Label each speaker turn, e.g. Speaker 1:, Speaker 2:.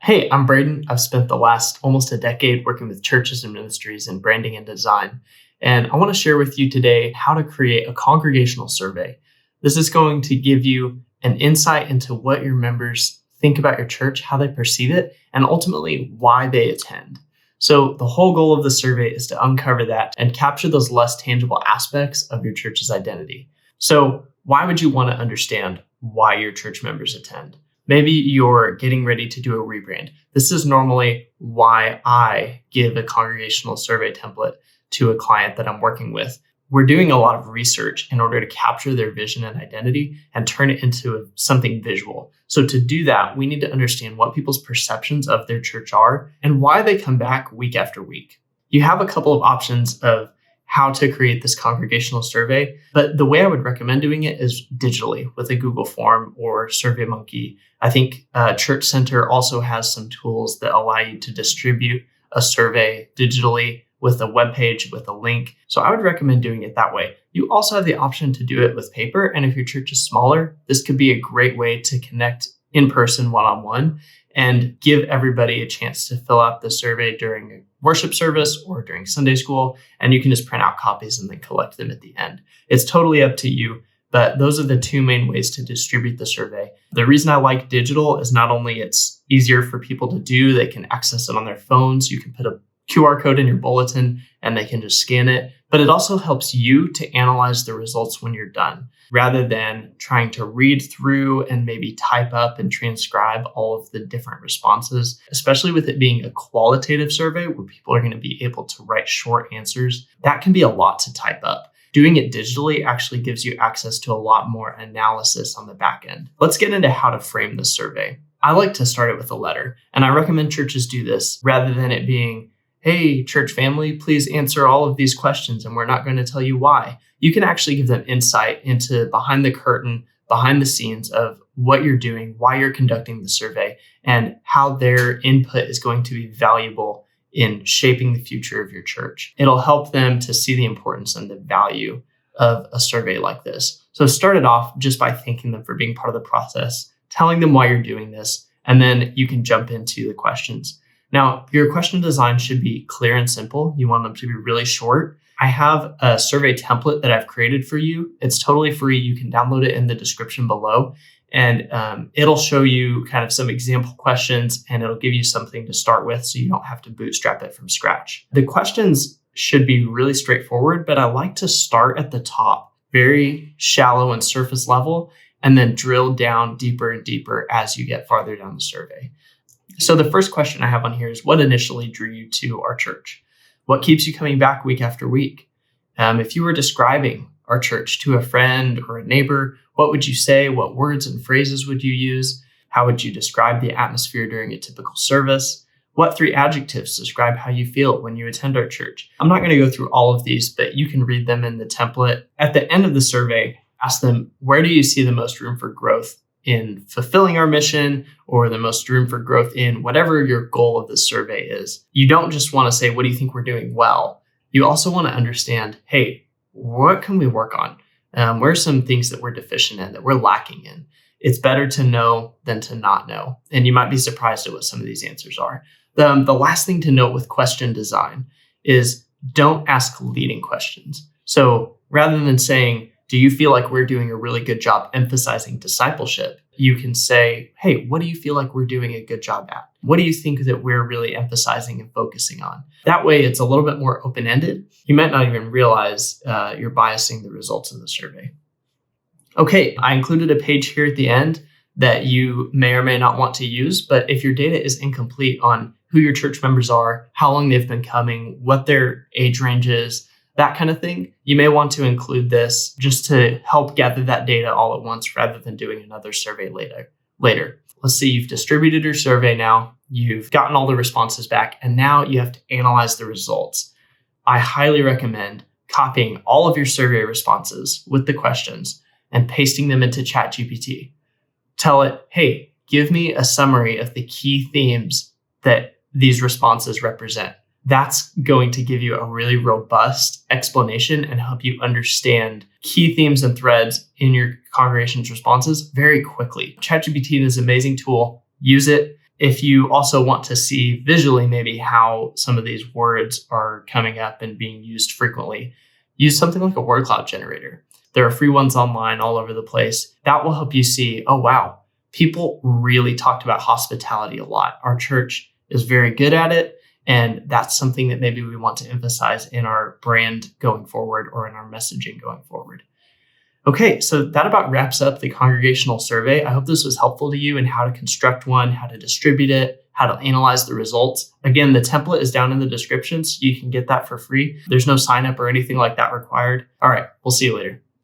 Speaker 1: Hey, I'm Braden. I've spent the last almost a decade working with churches and ministries in branding and design. And I want to share with you today how to create a congregational survey. This is going to give you an insight into what your members think about your church, how they perceive it, and ultimately why they attend. So the whole goal of the survey is to uncover that and capture those less tangible aspects of your church's identity. So why would you want to understand why your church members attend? Maybe you're getting ready to do a rebrand. This is normally why I give a congregational survey template to a client that I'm working with. We're doing a lot of research in order to capture their vision and identity and turn it into something visual. So to do that, we need to understand what people's perceptions of their church are and why they come back week after week. You have a couple of options of how to create this congregational survey, but the way I would recommend doing it is digitally with a Google form or SurveyMonkey. I think Church Center also has some tools that allow you to distribute a survey digitally with a web page with a link. So I would recommend doing it that way. You also have the option to do it with paper. And if your church is smaller, this could be a great way to connect in person one-on-one and give everybody a chance to fill out the survey during a worship service or during Sunday school. And you can just print out copies and then collect them at the end. It's totally up to you. But those are the two main ways to distribute the survey. The reason I like digital is not only it's easier for people to do, they can access it on their phones. You can put a QR code in your bulletin and they can just scan it. But it also helps you to analyze the results when you're done, rather than trying to read through and maybe type up and transcribe all of the different responses, especially with it being a qualitative survey where people are going to be able to write short answers. That can be a lot to type up. Doing it digitally actually gives you access to a lot more analysis on the back end. Let's get into how to frame the survey. I like to start it with a letter, and I recommend churches do this rather than it being, hey, church family, please answer all of these questions, and we're not going to tell you why. You can actually give them insight into behind the curtain, behind the scenes of what you're doing, why you're conducting the survey, and how their input is going to be valuable in shaping the future of your church. It'll help them to see the importance and the value of a survey like this. So start it off just by thanking them for being part of the process, telling them why you're doing this, and then you can jump into the questions. Now, your question design should be clear and simple. You want them to be really short. I have a survey template that I've created for you. It's totally free. You can download it in the description below. And it'll show you kind of some example questions, and it'll give you something to start with so you don't have to bootstrap it from scratch. The questions should be really straightforward, but I like to start at the top, very shallow and surface level, and then drill down deeper and deeper as you get farther down the survey. So the first question I have on here is, what initially drew you to our church? What keeps you coming back week after week? If you were describing our church to a friend or a neighbor, what would you say? What words and phrases would you use? How would you describe the atmosphere during a typical service? What 3 adjectives describe how you feel when you attend our church? I'm not going to go through all of these, but you can read them in the template. At the end of the survey, ask them, where do you see the most room for growth in fulfilling our mission, or the most room for growth in whatever your goal of the survey is? You don't just want to say, what do you think we're doing well? You also want to understand, hey, what can we work on? Where are some things that we're deficient in, that we're lacking in? It's better to know than to not know. And you might be surprised at what some of these answers are. The last thing to note with question design is don't ask leading questions. So rather than saying, do you feel like we're doing a really good job emphasizing discipleship? You can say, hey, what do you feel like we're doing a good job at? What do you think that we're really emphasizing and focusing on? That way, it's a little bit more open-ended. You might not even realize you're biasing the results of the survey. Okay, I included a page here at the end that you may or may not want to use, but if your data is incomplete on who your church members are, how long they've been coming, what their age range is, that kind of thing, you may want to include this just to help gather that data all at once rather than doing another survey later. Let's see, you've distributed your survey now, you've gotten all the responses back, and now you have to analyze the results. I highly recommend copying all of your survey responses with the questions and pasting them into ChatGPT. Tell it, hey, give me a summary of the key themes that these responses represent. That's going to give you a really robust explanation and help you understand key themes and threads in your congregation's responses very quickly. ChatGPT is an amazing tool. Use it. If you also want to see visually maybe how some of these words are coming up and being used frequently, use something like a word cloud generator. There are free ones online all over the place. That will help you see, oh, wow, people really talked about hospitality a lot. Our church is very good at it. And that's something that maybe we want to emphasize in our brand going forward or in our messaging going forward. Okay, so that about wraps up the congregational survey. I hope this was helpful to you in how to construct one, how to distribute it, how to analyze the results. Again, the template is down in the description, so you can get that for free. There's no sign up or anything like that required. All right, we'll see you later.